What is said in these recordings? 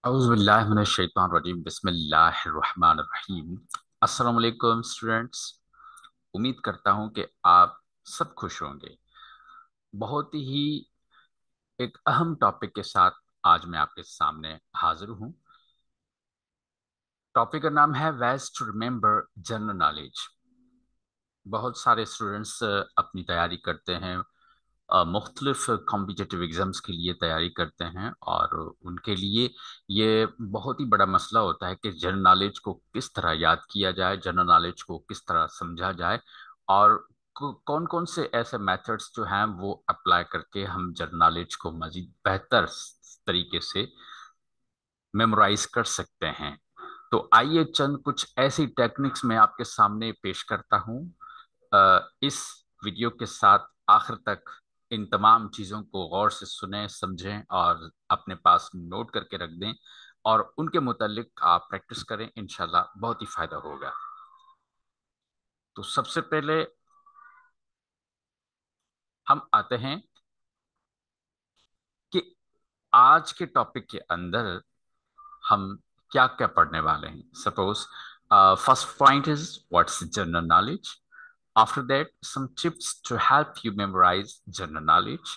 औज़ुबिल्लाहिमिनश्शैतानिर्रजीम बिस्मिल्लाहिर्रहमानिर्रहीम। अस्सलाम वालेकुम स्टूडेंट्स। उम्मीद करता हूँ कि आप सब खुश होंगे। बहुत ही एक अहम टॉपिक के साथ आज मैं आपके सामने हाजिर हूँ। टॉपिक का नाम है ways to remember general knowledge. बहुत सारे स्टूडेंट्स अपनी तैयारी करते हैं, मुख्तलिफ कॉम्पिटिटिव एग्ज़ाम्स के लिए तैयारी करते हैं और उनके लिए ये बहुत ही बड़ा मसला होता है कि जनरल नॉलेज को किस तरह याद किया जाए, जनरल नॉलेज को किस तरह समझा जाए और कौन कौन से ऐसे मेथड्स जो हैं वो अप्लाई करके हम जनरल नॉलेज को मजीद बेहतर तरीके से मेमोराइज कर सकते हैं। तो आइए चंद कुछ ऐसी टेक्निक्स मैं आपके सामने पेश करता हूँ। इस वीडियो के साथ आखिर तक इन तमाम चीज़ों को गौर से सुने, समझें और अपने पास नोट करके रख दें और उनके मुतालिक आप प्रैक्टिस करें। इंशाल्लाह बहुत ही फायदा होगा। तो सबसे पहले हम आते हैं कि आज के टॉपिक के अंदर हम क्या क्या पढ़ने वाले हैं। Suppose first point is what's general knowledge. After that, some tips to help you memorize general knowledge.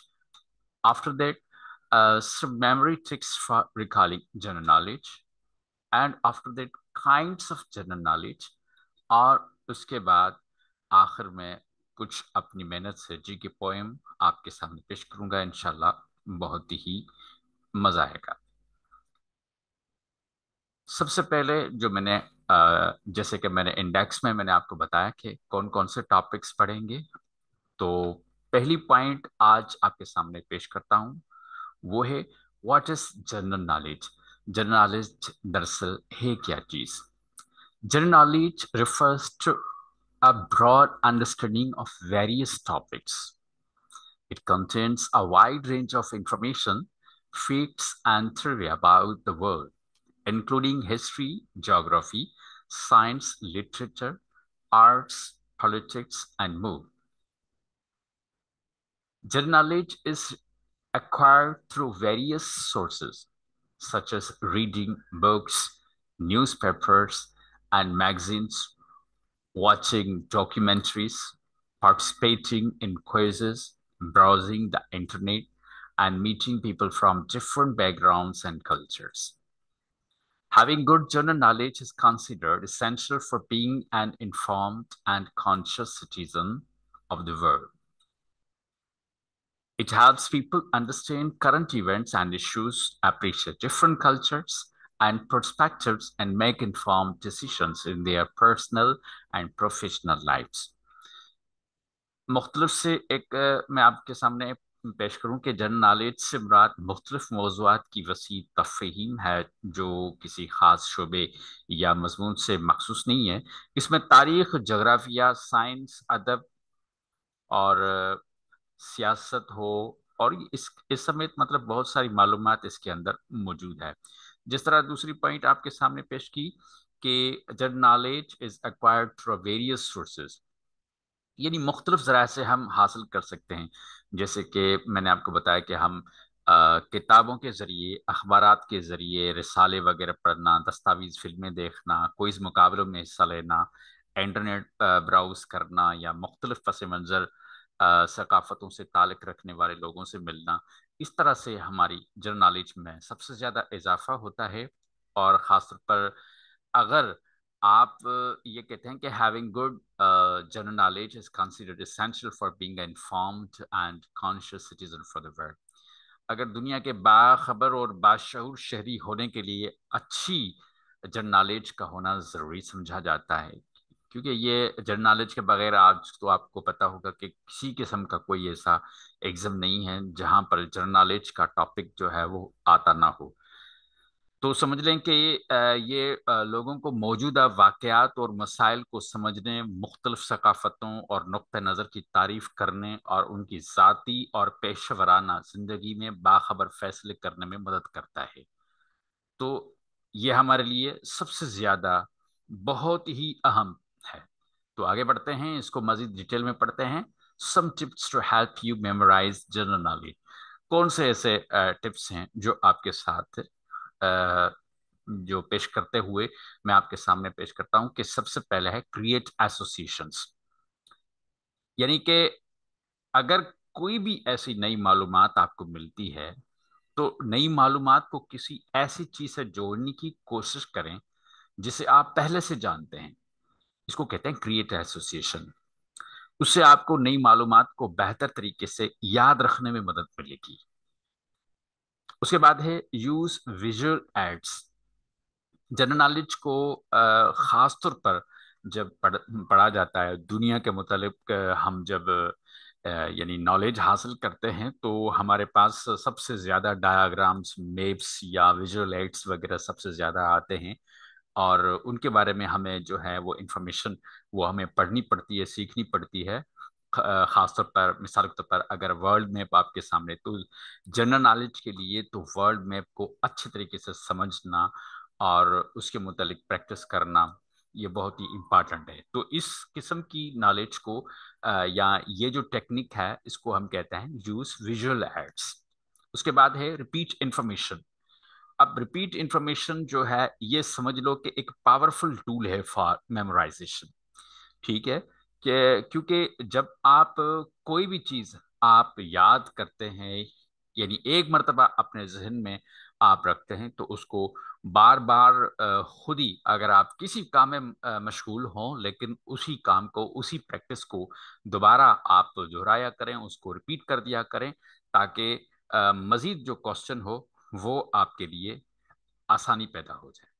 After that, some memory tricks for recalling general knowledge. And after that, kinds of general knowledge. और उसके बाद आखिर में कुछ अपनी मेहनत से जी की पोएम आपके सामने पेश करूंगा। इंशाल्लाह बहुत ही मजा आएगा। सबसे पहले जो मैंने जैसे कि मैंने इंडेक्स में मैंने आपको बताया कि कौन कौन से टॉपिक्स पढ़ेंगे। तो पहली पॉइंट आज आपके सामने पेश करता हूं, वो है what is general knowledge. General knowledge दरअसल है क्या चीज। General knowledge refers to a broad understanding of various topics. It contains a wide range of information, facts and trivia about the world, including history, geography, science, literature, arts, politics, and more. General knowledge is acquired through various sources, such as reading books, newspapers, and magazines, watching documentaries, participating in quizzes, browsing the internet, and meeting people from different backgrounds and cultures. Having good general knowledge is considered essential for being an informed and conscious citizen of the world. It helps people understand current events and issues, appreciate different cultures and perspectives, and make informed decisions in their personal and professional lives. मुख्तलिफ से एक मैं आपके सामने पेश करूं कि general knowledge से मुराद मुख्तलिफ मौज़ूआत की वसी तफ़हीम है जो किसी ख़ास शोबे या मजमून से मखसूस नहीं है। इसमें तारीख़, जगराफिया, साइंस, अदब और सियासत हो और इस समेत मतलब बहुत सारी मालूमात इसके अंदर मौजूद है। जिस तरह दूसरी पॉइंट आपके सामने पेश की कि general knowledge is acquired through various sources, यानी मुख्तलिफ ज़राए से हम हासिल कर सकते हैं। जैसे कि मैंने आपको बताया कि हम किताबों के ज़रिए, अखबारात के ज़रिए, रिसाले वगैरह पढ़ना, दस्तावेज़ फिल्में देखना, क्विज़ मुकाबलों में हिस्सा लेना, इंटरनेट ब्राउज़ करना या मुख्तलिफ पस मंज़र सकाफ़तों से ताल्लुक़ रखने वाले लोगों से मिलना, इस तरह से हमारी जनरल नॉलेज में सबसे ज़्यादा इजाफा होता है। और ख़ासतौर पर अगर आप ये कहते हैं कि having good general knowledge is considered essential for being informed and conscious citizen for the world. अगर दुनिया के बाखबर और बाशऊर शहरी होने के लिए अच्छी जनरल नॉलेज का होना ज़रूरी समझा जाता है, क्योंकि ये जनरल नॉलेज के बगैर आज तो आपको पता होगा कि किसी किस्म का कोई ऐसा एग्जाम नहीं है जहां पर जनरल नॉलेज का टॉपिक जो है वो आता ना हो। तो समझ लें कि ये लोगों को मौजूदा वाकयात और मसाइल को समझने, मुख्तलिफ सकाफ़तों और नुक्ता नज़र की तारीफ करने और उनकी ज़ाती और पेशेवराना ज़िंदगी में बाखबर फैसले करने में मदद करता है। तो ये हमारे लिए सबसे ज़्यादा बहुत ही अहम है। तो आगे बढ़ते हैं, इसको मज़ीद डिटेल में पढ़ते हैं। Some tips to help you memorize general knowledge. कौन से ऐसे टिप्स हैं जो आपके साथ जो पेश करते हुए मैं आपके सामने पेश करता हूं कि सबसे पहले है क्रिएट एसोसिएशंस। यानी कि अगर कोई भी ऐसी नई मालूमात आपको मिलती है तो नई मालूमात को किसी ऐसी चीज से जोड़ने की कोशिश करें जिसे आप पहले से जानते हैं। इसको कहते हैं क्रिएट एसोसिएशन। उससे आपको नई मालूमात को बेहतर तरीके से याद रखने में मदद मिलेगी। उसके बाद है use visual ads. General knowledge को खास तौर पर जब पढ़ा जाता है दुनिया के मुतालिक, हम जब यानी नॉलेज हासिल करते हैं तो हमारे पास सबसे ज्यादा डायग्राम्स, मैप्स या विजुअल एड्स वगैरह सबसे ज्यादा आते हैं। और उनके बारे में हमें जो है वो इंफॉर्मेशन वो हमें पढ़नी पड़ती है, सीखनी पड़ती है। खासतौर पर मिसाल के तौर पर अगर वर्ल्ड मैप आपके सामने, तो जनरल नॉलेज के लिए तो वर्ल्ड मैप को अच्छे तरीके से समझना और उसके मुतालिक प्रैक्टिस करना ये बहुत ही इम्पोर्टेंट है। तो इस किस्म की नॉलेज को या ये जो टेक्निक है इसको हम कहते हैं यूज विजुअल एड्स। उसके बाद है रिपीट इंफॉर्मेशन। अब रिपीट इंफॉर्मेशन जो है ये समझ लो कि एक पावरफुल टूल है फॉर मेमोराइजेशन। ठीक है कि क्योंकि जब आप कोई भी चीज आप याद करते हैं, यानी एक मर्तबा अपने जहन में आप रखते हैं तो उसको बार बार खुद ही अगर आप किसी काम में मशगूल हों लेकिन उसी काम को, उसी प्रैक्टिस को दोबारा आप दोहराया करें, उसको रिपीट कर दिया करें ताकि मजीद जो क्वेश्चन हो वो आपके लिए आसानी पैदा हो जाए।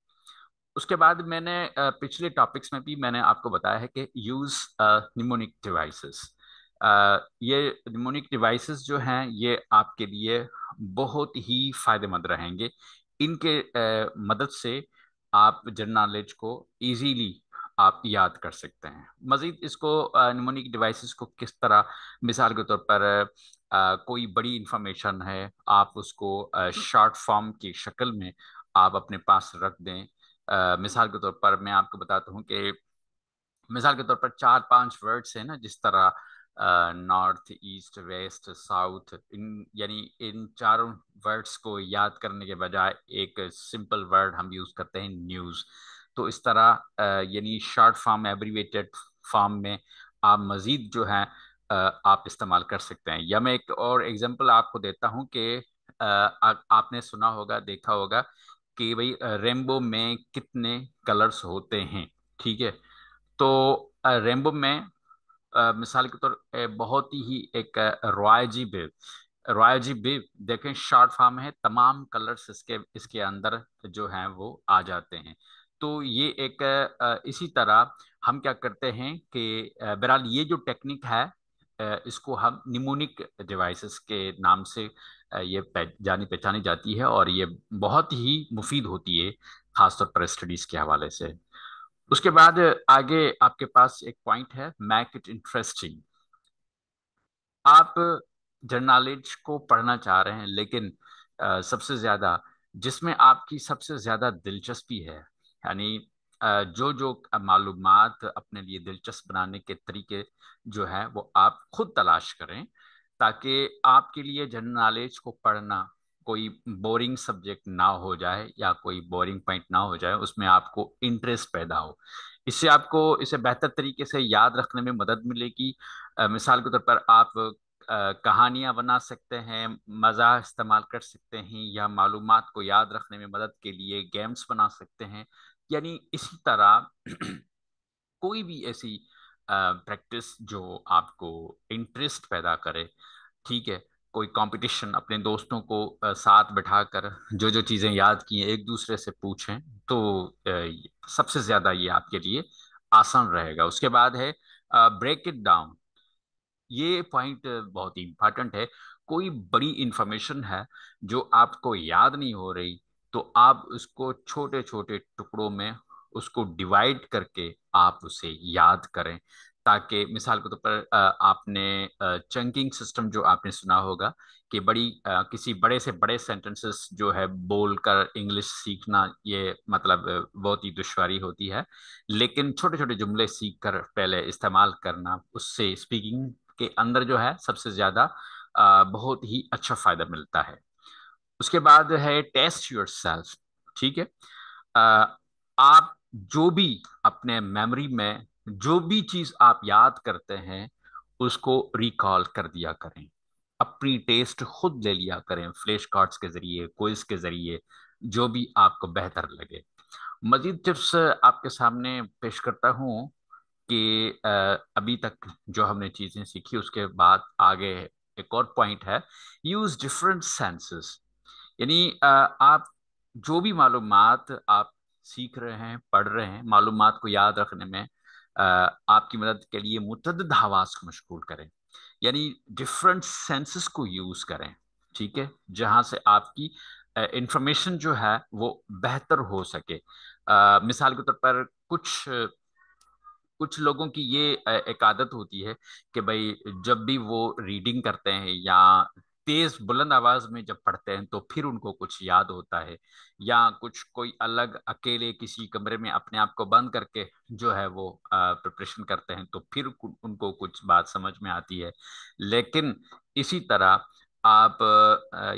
उसके बाद मैंने पिछले टॉपिक्स में भी मैंने आपको बताया है कि यूज निमोनिक डिवाइसेस। ये निमोनिक डिवाइसेस जो हैं ये आपके लिए बहुत ही फायदेमंद रहेंगे। इनके मदद से आप जनरल नॉलेज को इजीली आप याद कर सकते हैं। मजीद इसको निमोनिक डिवाइसेस को किस तरह, मिसाल के तौर पर कोई बड़ी इंफॉर्मेशन है आप उसको शॉर्ट फॉर्म की शक्ल में आप अपने पास रख दें। मिसाल के तौर पर मैं आपको बताता हूँ कि मिसाल के तौर पर चार पांच वर्ड्स हैं ना, जिस तरह नॉर्थ, ईस्ट, वेस्ट, साउथ, इन यानी इन चारों वर्ड्स को याद करने के बजाय एक सिंपल वर्ड हम यूज करते हैं न्यूज। तो इस तरह यानी शॉर्ट फॉर्म, एब्रीवेटेड फॉर्म में आप मजीद जो है आप इस्तेमाल कर सकते हैं। या मैं एक और एग्जांपल आपको देता हूँ कि आपने सुना होगा, देखा होगा कि भाई रेनबो में कितने कलर्स होते हैं। ठीक है, तो रेनबो में मिसाल के तौर बहुत ही एक रॉयजी बिव, रॉयजी बिव देखें शॉर्ट फॉर्म है, तमाम कलर्स इसके इसके अंदर जो हैं वो आ जाते हैं। तो ये एक इसी तरह हम क्या करते हैं कि बहरहाल ये जो टेक्निक है इसको हम निमोनिक डिवाइसेस के नाम से ये जानी पहचानी जाती है और ये बहुत ही मुफीद होती है खासतौर पर स्टडीज के हवाले से। उसके बाद आगे आपके पास एक पॉइंट है मैक इट इंटरेस्टिंग। आप जनरल नॉलेज को पढ़ना चाह रहे हैं लेकिन सबसे ज्यादा जिसमें आपकी सबसे ज्यादा दिलचस्पी है, यानी जो जो मालूमात अपने लिए दिलचस्प बनाने के तरीके जो है वो आप खुद तलाश करें ताकि आपके लिए जनरल नॉलेज को पढ़ना कोई बोरिंग सब्जेक्ट ना हो जाए या कोई बोरिंग पॉइंट ना हो जाए, उसमें आपको इंटरेस्ट पैदा हो। इससे आपको इसे बेहतर तरीके से याद रखने में मदद मिलेगी। मिसाल के तौर पर आप कहानियां बना सकते हैं, मज़ाक इस्तेमाल कर सकते हैं, या मालूमात को याद रखने में मदद के लिए गेम्स बना सकते हैं। यानी इसी तरह कोई भी ऐसी प्रैक्टिस जो आपको इंटरेस्ट पैदा करे। ठीक है, कोई कंपटीशन, अपने दोस्तों को साथ बिठाकर जो जो चीज़ें याद की हैं एक दूसरे से पूछें तो सबसे ज़्यादा ये आपके लिए आसान रहेगा। उसके बाद है ब्रेक इट डाउन। ये पॉइंट बहुत ही इंपॉर्टेंट है। कोई बड़ी इंफॉर्मेशन है जो आपको याद नहीं हो रही तो आप उसको छोटे छोटे टुकड़ों में उसको डिवाइड करके आप उसे याद करें ताकि मिसाल के तौर पर आपने चंकिंग सिस्टम जो आपने सुना होगा कि बड़ी किसी बड़े से बड़े सेंटेंसेस जो है बोलकर इंग्लिश सीखना ये मतलब बहुत ही दुश्वारी होती है, लेकिन छोटे छोटे जुमले सीख कर पहले इस्तेमाल करना उससे स्पीकिंग के अंदर जो है सबसे ज्यादा बहुत ही अच्छा फायदा मिलता है। उसके बाद है टेस्ट योर सेल्फ। ठीक है। आप जो भी अपने मेमोरी में जो भी चीज आप याद करते हैं उसको रिकॉल कर दिया करें। अपनी टेस्ट खुद ले लिया करें, फ्लैश कार्ड्स के जरिए, क्विज के जरिए, जो भी आपको बेहतर लगे। मजीद टिप्स आपके सामने पेश करता हूँ कि अभी तक जो हमने चीजें सीखी उसके बाद आगे एक और पॉइंट है, यूज डिफरेंट सेंसेस। यानी आप जो भी मालूमात आप सीख रहे हैं, पढ़ रहे हैं, मालूमात को याद रखने में आपकी मदद के लिए मुतअद्दिद हवास को मशगूल करें। यानी डिफरेंट सेंसेस को यूज करें, ठीक है, जहां से आपकी इंफॉर्मेशन जो है वो बेहतर हो सके। मिसाल के तौर पर कुछ लोगों की ये एक आदत होती है कि भाई जब भी वो रीडिंग करते हैं या तेज बुलंद आवाज में जब पढ़ते हैं तो फिर उनको कुछ याद होता है, या कुछ कोई अलग अकेले किसी कमरे में अपने आप को बंद करके जो है वो प्रिपरेशन करते हैं तो फिर उनको कुछ बात समझ में आती है। लेकिन इसी तरह आप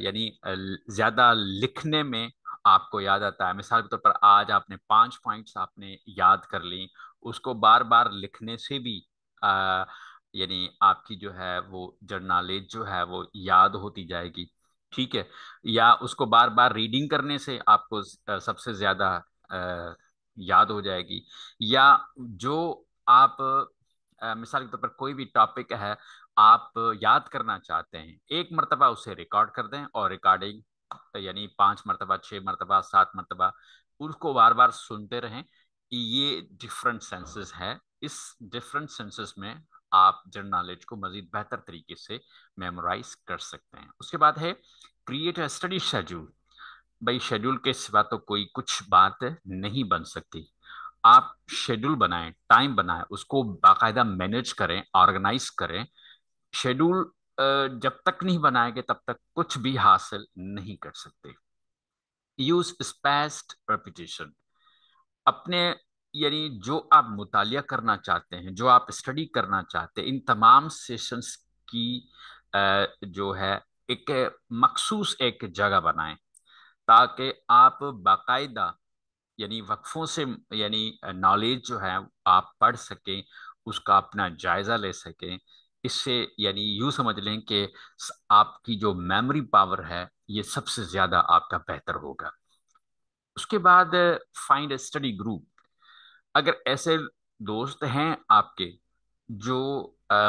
यानी ज्यादा लिखने में आपको याद आता है। मिसाल के तौर पर आज आपने 5 पॉइंट्स आपने याद कर ली, उसको बार बार लिखने से भी आ, यानी आपकी जो है वो जर्नॉलेज जो है वो याद होती जाएगी, ठीक है। या उसको बार बार रीडिंग करने से आपको सबसे ज्यादा आ, याद हो जाएगी। या जो आप मिसाल के तौर पर कोई भी टॉपिक है आप याद करना चाहते हैं, एक मर्तबा उसे रिकॉर्ड कर दें और रिकॉर्डिंग यानी 5 मर्तबा, 6 मर्तबा, 7 मर्तबा उसको बार बार सुनते रहें। ये डिफरेंट सेंसेस है। इस डिफरेंट सेंसेस में आप जनरल नॉलेज को मजीद बेहतर तरीके से मेमोराइज कर सकते हैं। उसके बाद है क्रिएट अ स्टडी शेड्यूल। भाई शेड्यूल के सिवा तो कोई कुछ बात नहीं बन सकती। आप शेड्यूल बनाएं, टाइम बनाएं, उसको बाकायदा मैनेज करें, ऑर्गेनाइज करें। शेड्यूल जब तक नहीं बनाएंगे तब तक कुछ भी हासिल नहीं कर सकते। Use spaced repetition. अपने यानी जो आप मुतालिया करना चाहते हैं, जो आप स्टडी करना चाहते हैं, इन तमाम सेशंस की जो है एक मखसूस एक जगह बनाएं ताकि आप बाकायदा यानी वक्फों से यानी नॉलेज जो है आप पढ़ सकें, उसका अपना जायजा ले सकें। इससे यानी यूं समझ लें कि आपकी जो मेमोरी पावर है ये सबसे ज्यादा आपका बेहतर होगा। उसके बाद फाइंड स्टडी ग्रुप। अगर ऐसे दोस्त हैं आपके जो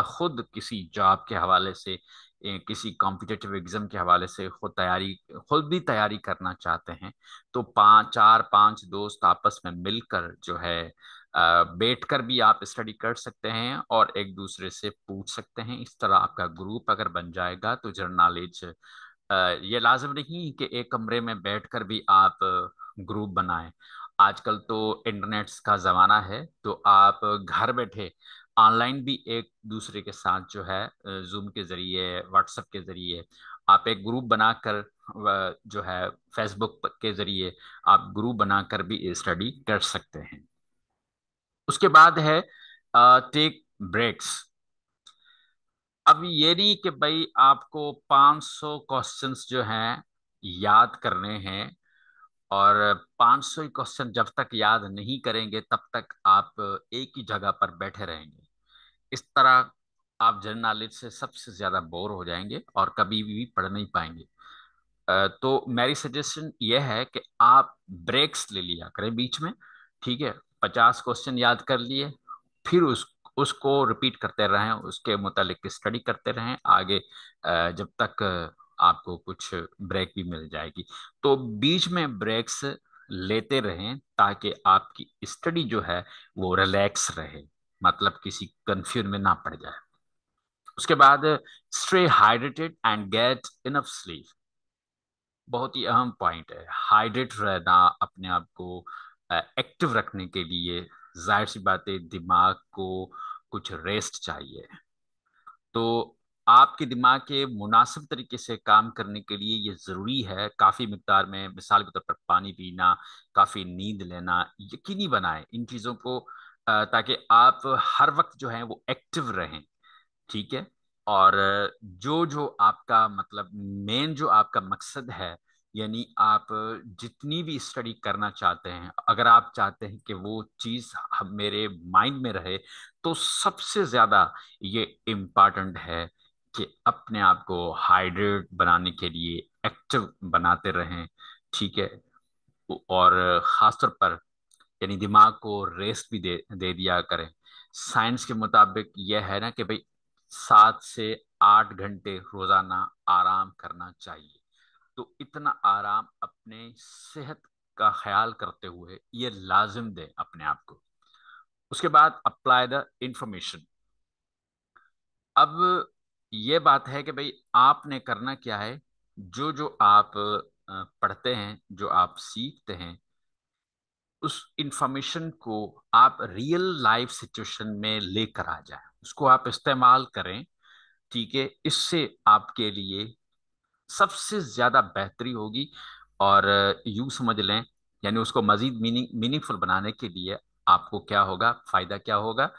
खुद किसी जॉब के हवाले से, किसी कॉम्पिटिटिव एग्जाम के हवाले से खुद भी तैयारी करना चाहते हैं, तो 4 5 दोस्त आपस में मिलकर जो है बैठकर भी आप स्टडी कर सकते हैं और एक दूसरे से पूछ सकते हैं। इस तरह आपका ग्रुप अगर बन जाएगा तो जनरल नॉलेज ये लाजिम नहीं कि एक कमरे में बैठकर भी आप ग्रुप बनाएं। आजकल तो इंटरनेट का जमाना है, तो आप घर बैठे ऑनलाइन भी एक दूसरे के साथ जो है जूम के जरिए, व्हाट्सएप के जरिए आप एक ग्रुप बनाकर जो है फेसबुक के जरिए आप ग्रुप बनाकर भी स्टडी कर सकते हैं। उसके बाद है टेक ब्रेक्स। अब ये नहीं कि भाई आपको 500 क्वेश्चंस जो हैं याद करने हैं और 500 ही क्वेश्चन जब तक याद नहीं करेंगे तब तक आप एक ही जगह पर बैठे रहेंगे। इस तरह आप जनरल नॉलेज से सबसे ज्यादा बोर हो जाएंगे और कभी भी पढ़ नहीं पाएंगे। तो मेरी सजेशन यह है कि आप ब्रेक्स ले लिया करें बीच में, ठीक है। 50 क्वेश्चन याद कर लिए, फिर उसको रिपीट करते रहें, उसके मुतालिक स्टडी करते रहें आगे, जब तक आपको कुछ ब्रेक भी मिल जाएगी। तो बीच में ब्रेक्स लेते रहें ताकि आपकी स्टडी जो है वो रिलैक्स रहे, मतलब किसी कंफ्यूजन में ना पड़ जाए। उसके बाद stay hydrated and get enough sleep. बहुत ही अहम पॉइंट है हाइड्रेट रहना, अपने आप को एक्टिव रखने के लिए। जाहिर सी बात है दिमाग को कुछ रेस्ट चाहिए। तो आपके दिमाग के मुनासिब तरीके से काम करने के लिए ये ज़रूरी है काफ़ी मिकदार में, मिसाल के तौर पर पानी पीना, काफ़ी नींद लेना यकीनी बनाएं इन चीज़ों को, ताकि आप हर वक्त जो है वो एक्टिव रहें, ठीक है। और जो जो आपका मतलब मेन जो आपका मकसद है यानी आप जितनी भी स्टडी करना चाहते हैं, अगर आप चाहते हैं कि वो चीज मेरे माइंड में रहे, तो सबसे ज्यादा ये इम्पॉर्टेंट है कि अपने आप को हाइड्रेट बनाने के लिए एक्टिव बनाते रहें। ठीक है। और खासतौर पर यानी दिमाग को रेस्ट भी दे दिया करें। साइंस के मुताबिक यह है ना कि भाई 7 से 8 घंटे रोजाना आराम करना चाहिए। तो इतना आराम अपने सेहत का ख्याल करते हुए ये लाजिम दे अपने आप को। उसके बाद अप्लाई द इंफॉर्मेशन। अब ये बात है कि भाई आपने करना क्या है। जो जो आप पढ़ते हैं, जो आप सीखते हैं, उस इंफॉर्मेशन को आप रियल लाइफ सिचुएशन में लेकर आ जाएं, उसको आप इस्तेमाल करें। ठीक है। इससे आपके लिए सबसे ज्यादा बेहतरी होगी। और यूं समझ लें, यानी उसको मजीद मीनिंगफुल बनाने के लिए आपको क्या होगा, फायदा क्या होगा।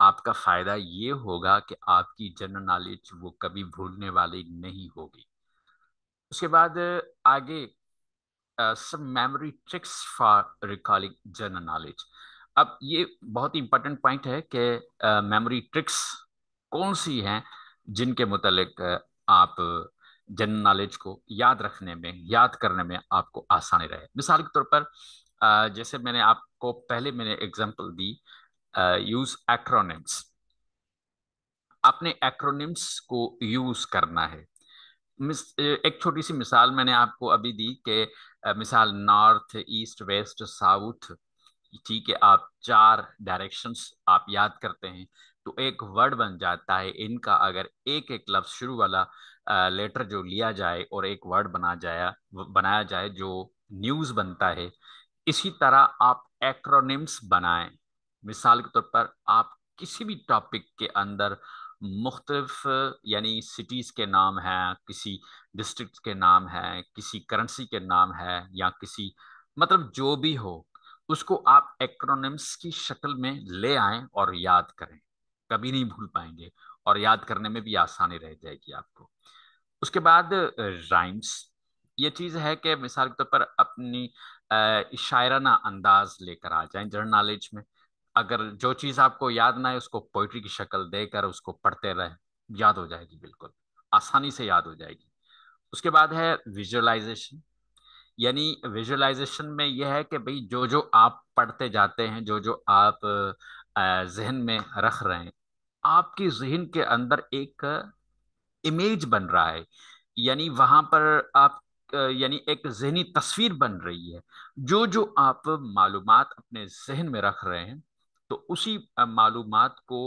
आपका फायदा ये होगा कि आपकी जनरल नॉलेज वो कभी भूलने वाली नहीं होगी। उसके बाद आगे some memory tricks for recalling general knowledge। अब ये बहुत ही इंपॉर्टेंट पॉइंट है कि मेमोरी ट्रिक्स कौन सी हैं जिनके मुतालिक आप जनरल नॉलेज को याद रखने में, याद करने में आपको आसानी रहे। मिसाल के तौर पर जैसे मैंने एग्जांपल दी, यूज एक्रोनिम्स। आपने एक्रोनिम्स को यूज करना है। एक छोटी सी मिसाल मैंने आपको अभी दी कि मिसाल नॉर्थ, ईस्ट, वेस्ट, साउथ। ठीक है। आप 4 डायरेक्शंस आप याद करते हैं तो एक वर्ड बन जाता है इनका। अगर एक एक लफ्ज शुरू वाला लेटर जो लिया जाए और एक वर्ड बनाया जाए जो न्यूज बनता है। इसी तरह आप एक्रोनिम्स बनाएं। मिसाल के तौर पर आप किसी भी टॉपिक के अंदर मुख्तलिफ यानी सिटीज के नाम हैं, किसी डिस्ट्रिक्ट के नाम हैं, किसी करेंसी के नाम है, या किसी मतलब जो भी हो, उसको आप एक्रोनिम्स की शक्ल में ले आएं और याद करें। कभी नहीं भूल पाएंगे और याद करने में भी आसानी रह जाएगी आपको। उसके बाद राइम्स। ये चीज है कि मिसाल के तौर पर अपनी शायराना अंदाज लेकर आ जाएं जनरल नॉलेज में। अगर जो चीज आपको याद ना है उसको पोइट्री की शक्ल देकर उसको पढ़ते रहे, याद हो जाएगी, बिल्कुल आसानी से याद हो जाएगी। उसके बाद है विजुअलाइजेशन। यानी विजुअलाइजेशन में यह है कि भाई जो जो आप पढ़ते जाते हैं, जो जो आप जहन में रख रहे हैं, आपके जहन के अंदर एक इमेज बन रहा है। यानी वहां पर आप यानी एक जहनी तस्वीर बन रही है। जो जो आप मालूमात अपने जहन में रख रहे हैं, तो उसी मालूमात को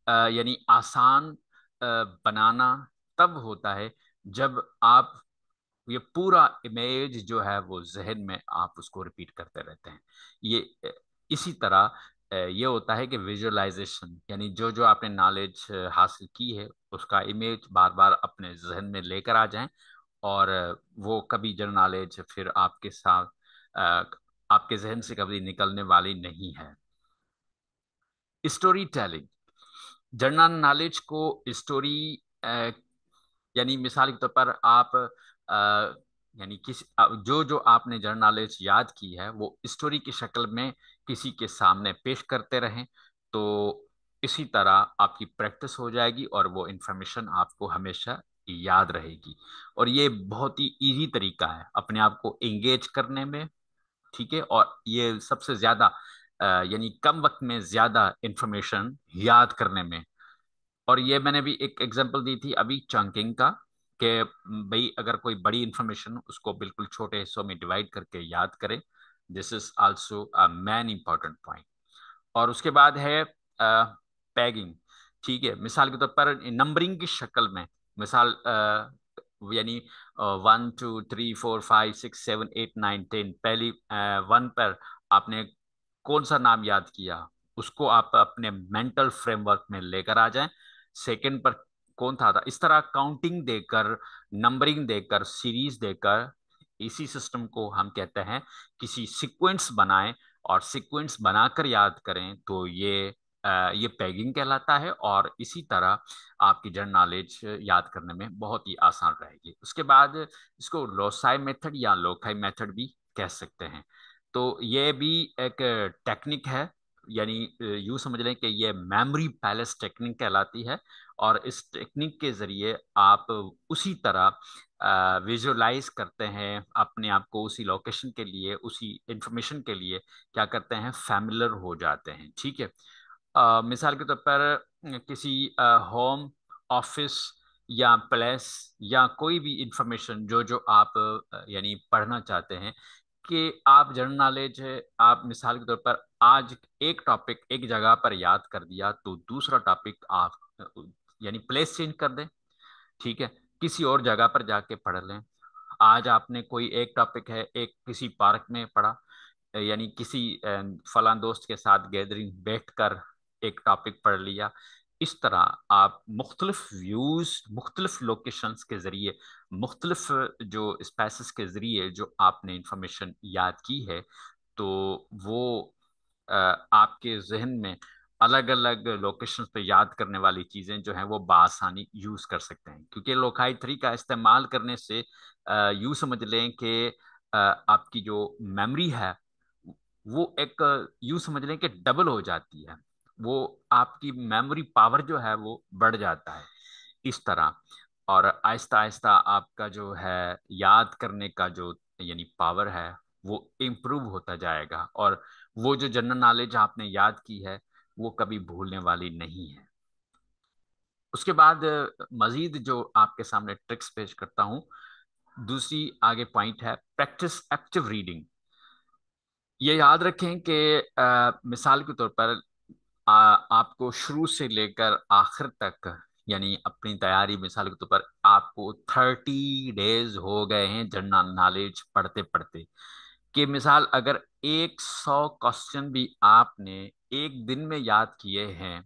यानी आसान बनाना तब होता है जब आप ये पूरा इमेज जो है वो जहन में आप उसको रिपीट करते रहते हैं। ये इसी तरह ये होता है कि विजुअलाइजेशन यानी जो जो आपने नॉलेज हासिल की है उसका इमेज बार बार अपने जहन में लेकर आ जाएं। और वो कभी जनरल नॉलेज फिर आपके साथ अ, आपके जहन से कभी निकलने वाली नहीं है। Story telling. जनरल नॉलेज को स्टोरी यानी मिसाल के तौर पर आप यानी जो जो आपने जनरल नॉलेज याद की है वो स्टोरी की शक्ल में किसी के सामने पेश करते रहें। तो इसी तरह आपकी प्रैक्टिस हो जाएगी और वो इंफॉर्मेशन आपको हमेशा याद रहेगी। और ये बहुत ही इजी तरीका है अपने आप को एंगेज करने में। ठीक है। और ये सबसे ज्यादा यानी कम वक्त में ज्यादा इंफॉर्मेशन याद करने में। और ये मैंने भी एक एग्जांपल दी थी अभी चंकिंग का, कि भाई अगर कोई बड़ी इंफॉर्मेशन उसको बिल्कुल छोटे हिस्सों में डिवाइड करके याद करें। This is also a man important point. और उसके बाद है पैगिंग। ठीक है। मिसाल के तौर पर नंबरिंग की शक्ल में, मिसाल यानी 1 2 3 4 5 6 7 8 9 10, पहली 1 पर आपने कौन सा नाम याद किया, उसको आप अपने मेंटल फ्रेमवर्क में लेकर आ जाएं। सेकंड पर कौन था इस तरह काउंटिंग देकर, नंबरिंग देकर, सीरीज देकर, इसी सिस्टम को हम कहते हैं किसी सीक्वेंस बनाएं। और सीक्वेंस बनाकर याद करें तो ये ये पैगिंग कहलाता है, और इसी तरह आपकी जनरल नॉलेज याद करने में बहुत ही आसान रहेगी। उसके बाद इसको लोसाई मेथड या लोकाई मेथड भी कह सकते हैं। तो ये भी एक टेक्निक है, यानी यूं समझ लें कि ये मेमोरी पैलेस टेक्निक कहलाती है। और इस टेक्निक के जरिए आप उसी तरह विजुअलाइज करते हैं अपने आप को, उसी लोकेशन के लिए, उसी इंफॉर्मेशन के लिए क्या करते हैं, फैमिलियर हो जाते हैं। ठीक है। मिसाल के तौर पर किसी होम, ऑफिस या प्लेस या कोई भी इंफॉर्मेशन जो जो आप यानी पढ़ना चाहते हैं, कि आप जनरल नॉलेज है, आप मिसाल के तौर पर आज एक टॉपिक एक जगह पर याद कर दिया, तो दूसरा टॉपिक आप यानी प्लेस चेंज कर दें। ठीक है। किसी और जगह पर जाके पढ़ लें। आज आपने कोई एक टॉपिक है, एक किसी पार्क में पढ़ा, यानी किसी फलां दोस्त के साथ गैदरिंग बैठकर एक टॉपिक पढ़ लिया। इस तरह आप मुख्तलिफ व्यूज, मुख्तलिफ लोकेशंस के जरिए, मुख्तलिफ जो स्पेसिस के जरिए जो आपने इंफॉर्मेशन याद की है, तो वो आपके जहन में अलग अलग लोकेशंस पे याद करने वाली चीजें जो हैं वो बआसानी यूज कर सकते हैं। क्योंकि लोकाई थ्री का इस्तेमाल करने से यूं समझ लें कि आपकी जो मेमोरी है वो एक यूं समझ लें कि डबल हो जाती है। वो आपकी मेमोरी पावर जो है वो बढ़ जाता है इस तरह। और आहिस्ता आहिस्ता आपका जो है याद करने का जो यानी पावर है वो इम्प्रूव होता जाएगा, और वो जो जनरल नॉलेज आपने याद की है वो कभी भूलने वाली नहीं है। उसके बाद मजीद जो आपके सामने ट्रिक्स पेश करता हूँ, दूसरी आगे पॉइंट है प्रैक्टिस एक्टिव रीडिंग। ये याद रखें कि मिसाल के तौर पर आपको शुरू से लेकर आखिर तक, यानी अपनी तैयारी, मिसाल के तौर पर आपको 30 डेज हो गए हैं जनरल नॉलेज पढ़ते पढ़ते, कि मिसाल अगर 100 क्वेश्चन भी आपने एक दिन में याद किए हैं,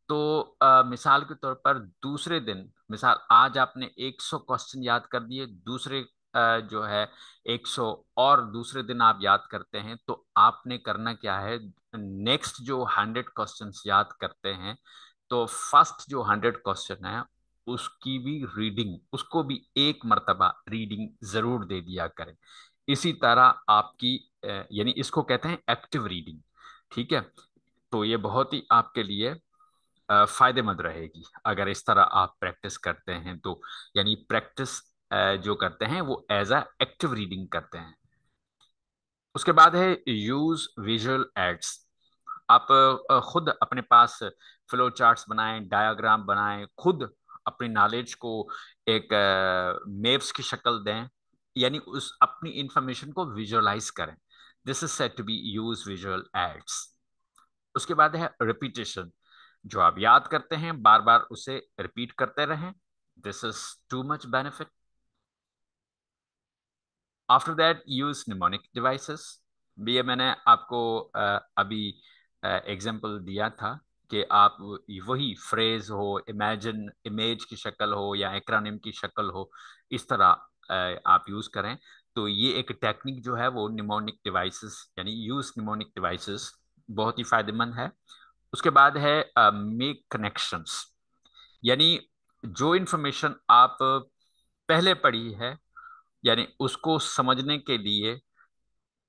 तो मिसाल के तौर पर दूसरे दिन, मिसाल आज आपने 100 क्वेश्चन याद कर दिए, दूसरे जो है 100 और दूसरे दिन आप याद करते हैं, तो आपने करना क्या है, नेक्स्ट जो 100 क्वेश्चंस याद करते हैं, तो फर्स्ट जो 100 क्वेश्चन है उसकी भी रीडिंग, उसको भी एक मर्तबा रीडिंग जरूर दे दिया करें। इसी तरह आपकी यानी इसको कहते हैं एक्टिव रीडिंग। ठीक है। तो ये बहुत ही आपके लिए फायदेमंद रहेगी अगर इस तरह आप प्रैक्टिस करते हैं तो, यानी प्रैक्टिस जो करते हैं वो एज अ एक्टिव रीडिंग करते हैं। उसके बाद है यूज विजुअल एड्स। आप खुद अपने पास फ्लो चार्ट्स बनाएं, डायग्राम बनाएं, खुद अपनी नॉलेज को एक मैप्स की शक्ल दें, यानी उस अपनी इंफॉर्मेशन को विजुअलाइज करें। This is said to be use visual aids. उसके बाद है रिपीटेशन। जो आप याद करते हैं बार बार उसे रिपीट करते रहें। This is too much benefit. After that use mnemonic devices. भी ये मैंने आपको अभी एग्जांपल दिया था कि आप वही फ्रेज हो, इमेजिन, इमेज की शक्ल हो या एक्रोनिम की शक्ल हो, इस तरह आप यूज करें। तो ये एक टेक्निक जो है वो निमोनिक डिवाइसेस, यानी यूज निमोनिक डिवाइसेस, बहुत ही फायदेमंद है। उसके बाद है मेक कनेक्शंस। यानी जो इंफॉर्मेशन आप पहले पढ़ी है, यानी उसको समझने के लिए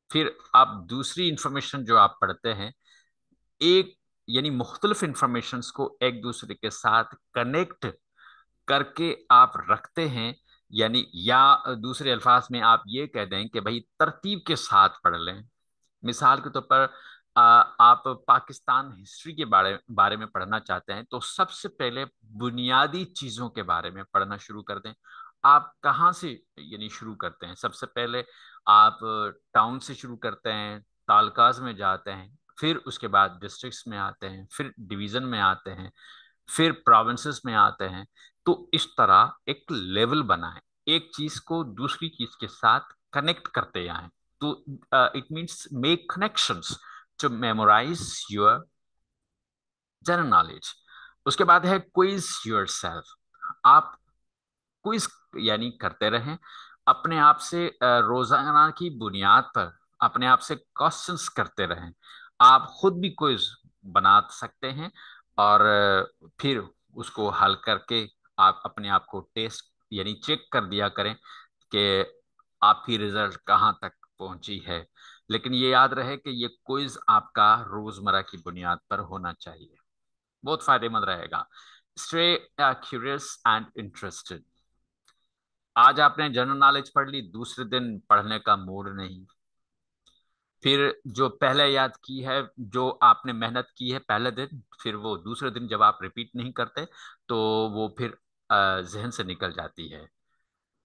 फिर आप दूसरी इंफॉर्मेशन जो आप पढ़ते हैं, एक यानी मुख्तलिफ इंफॉर्मेशंस को एक दूसरे के साथ कनेक्ट करके आप रखते हैं। यानी या दूसरे अल्फाज में आप ये कह दें कि भाई तरतीब के साथ पढ़ लें। मिसाल के तौर पर आप पाकिस्तान हिस्ट्री के बारे बारे में पढ़ना चाहते हैं, तो सबसे पहले बुनियादी चीजों के बारे में पढ़ना शुरू कर दें। आप कहाँ से यानी शुरू करते हैं, सबसे पहले आप टाउन से शुरू करते हैं, तालकाज में जाते हैं, फिर उसके बाद डिस्ट्रिक्ट्स में आते हैं, फिर डिवीजन में आते हैं, फिर प्रोविंसेस में आते हैं। तो इस तरह एक लेवल बनाएं, एक चीज को दूसरी चीज के साथ कनेक्ट करते जाएं। तो it means make connections to memorize your general knowledge. उसके बाद है क्विज योरसेल्फ। आप क्विज यानी करते रहें अपने आप से, रोजाना की बुनियाद पर अपने आप से क्वेश्चंस करते रहें। आप खुद भी क्विज बना सकते हैं। और फिर उसको हल करके आप अपने आप को टेस्ट यानी चेक कर दिया करें कि आपकी रिजल्ट कहाँ तक पहुंची है। लेकिन ये याद रहे कि ये क्विज आपका रोजमर्रा की बुनियाद पर होना चाहिए। बहुत फायदेमंद रहेगा। Stay curious and interested. आज आपने जनरल नॉलेज पढ़ ली, दूसरे दिन पढ़ने का मूड नहीं। फिर जो पहले याद की है, जो आपने मेहनत की है पहले दिन, फिर वो दूसरे दिन जब आप रिपीट नहीं करते तो वो फिर जहन से निकल जाती है।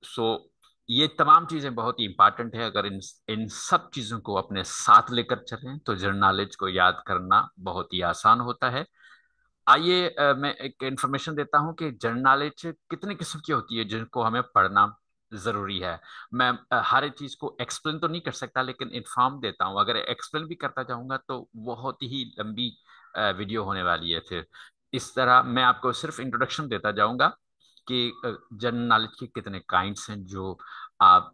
सो ये तमाम चीजें बहुत ही इंपॉर्टेंट है। अगर इन इन सब चीजों को अपने साथ लेकर चलें तो जनरल नॉलेज को याद करना बहुत ही आसान होता है। आइए मैं एक इन्फॉर्मेशन देता हूँ कि जनरल नॉलेज कितने किस्म की होती है जिनको हमें पढ़ना जरूरी है। मैं हर एक चीज को एक्सप्लेन तो नहीं कर सकता, लेकिन इन्फॉर्म देता हूँ। अगर एक्सप्लेन भी करता जाऊंगा तो बहुत ही लंबी वीडियो होने वाली है। फिर इस तरह मैं आपको सिर्फ इंट्रोडक्शन देता जाऊंगा कि जनरल नॉलेज के कितने काइंड्स हैं जो आप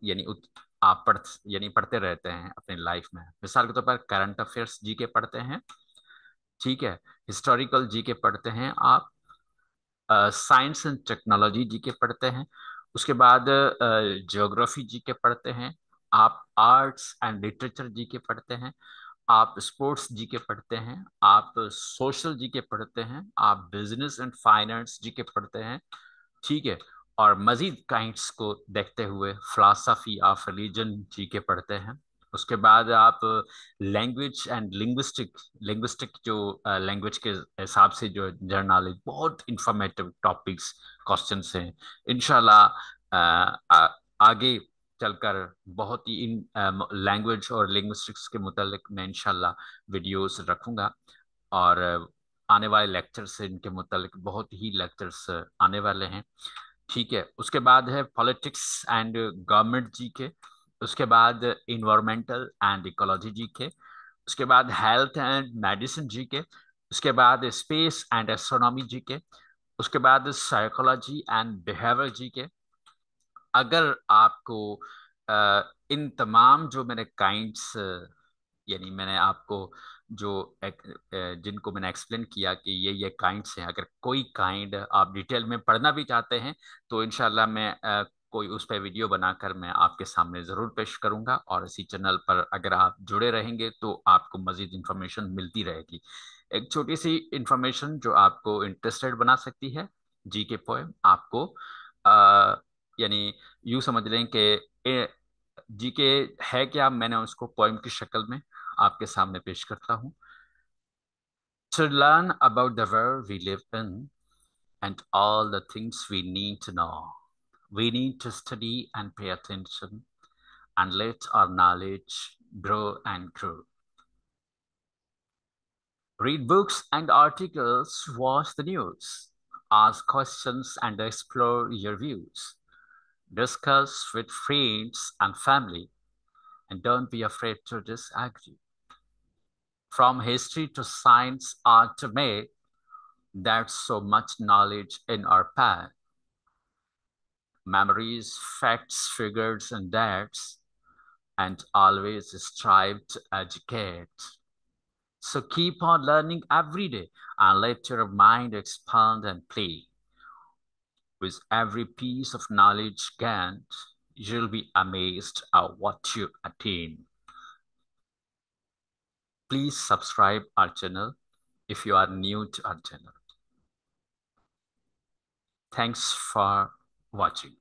आप पढ़ते रहते हैं अपनी लाइफ में। मिसाल के तौर पर करंट अफेयर्स जीके पढ़ते हैं, ठीक है। हिस्टोरिकल जीके पढ़ते हैं आप। साइंस एंड टेक्नोलॉजी जीके पढ़ते हैं। उसके बाद ज्योग्राफी जीके पढ़ते हैं। आप आर्ट्स एंड लिटरेचर जीके पढ़ते हैं। आप स्पोर्ट्स जीके पढ़ते हैं। आप सोशल जीके पढ़ते हैं। आप बिजनेस एंड फाइनेंस जीके पढ़ते हैं, ठीक है। और मजीद काइंड्स को देखते हुए फिलॉसफी ऑफ रिलीजन जी के पढ़ते हैं। उसके बाद आप लैंग्वेज एंड लिंग्विस्टिक लिंग्विस्टिक जो लैंग्वेज के हिसाब से जो जनरल नॉलेज, बहुत इंफॉर्मेटिव टॉपिक्स क्वेश्चंस हैं। इंशाल्लाह आगे चलकर बहुत ही इन लैंग्वेज और लिंग्विस्टिक्स के मुतालिक मैं इंशाल्लाह वीडियोस रखूंगा। और आने वाले लेक्चर्स से इनके मुतालिक बहुत ही लेक्चर्स आने वाले हैं, ठीक है। उसके बाद है पॉलिटिक्स एंड गवर्नमेंट जी के। उसके बाद इन्वायरमेंटल एंड इकोलॉजी जी के। उसके बाद हेल्थ एंड मेडिसिन जी के। उसके बाद स्पेस एंड एस्ट्रोनॉमी जी के। उसके बाद साइकोलॉजी एंड बिहेवियर जी के। अगर आपको इन तमाम जो मैंने काइंड्स यानी मैंने आपको जो जिनको मैंने एक्सप्लेन किया कि ये काइंड्स हैं, अगर कोई काइंड आप डिटेल में पढ़ना भी चाहते हैं तो इंशाल्लाह मैं कोई उस पर वीडियो बनाकर मैं आपके सामने ज़रूर पेश करूंगा। और इसी चैनल पर अगर आप जुड़े रहेंगे तो आपको मज़ीद इंफॉर्मेशन मिलती रहेगी। एक छोटी सी इंफॉर्मेशन जो आपको इंटरेस्टेड बना सकती है, जी के पोएम आपको आ, यानी यूं समझ लें कि जीके है क्या, मैंने उसको पोएम की शक्ल में आपके सामने पेश करता हूँ। To learn about the world we live in and all the things we need to know, we need to study and pay attention and let our knowledge grow and grow. Read books and articles, watch the news, ask questions and explore your views. Discuss with friends and family, and don't be afraid to disagree. From history to science, art to math, there's so much knowledge in our past. Memories, facts, figures, and dates, and always strive to educate. So keep on learning every day and let your mind expand and play. With every piece of knowledge gained, you'll be amazed at what you attain. Please subscribe our channel if you are new to our channel. Thanks for watching.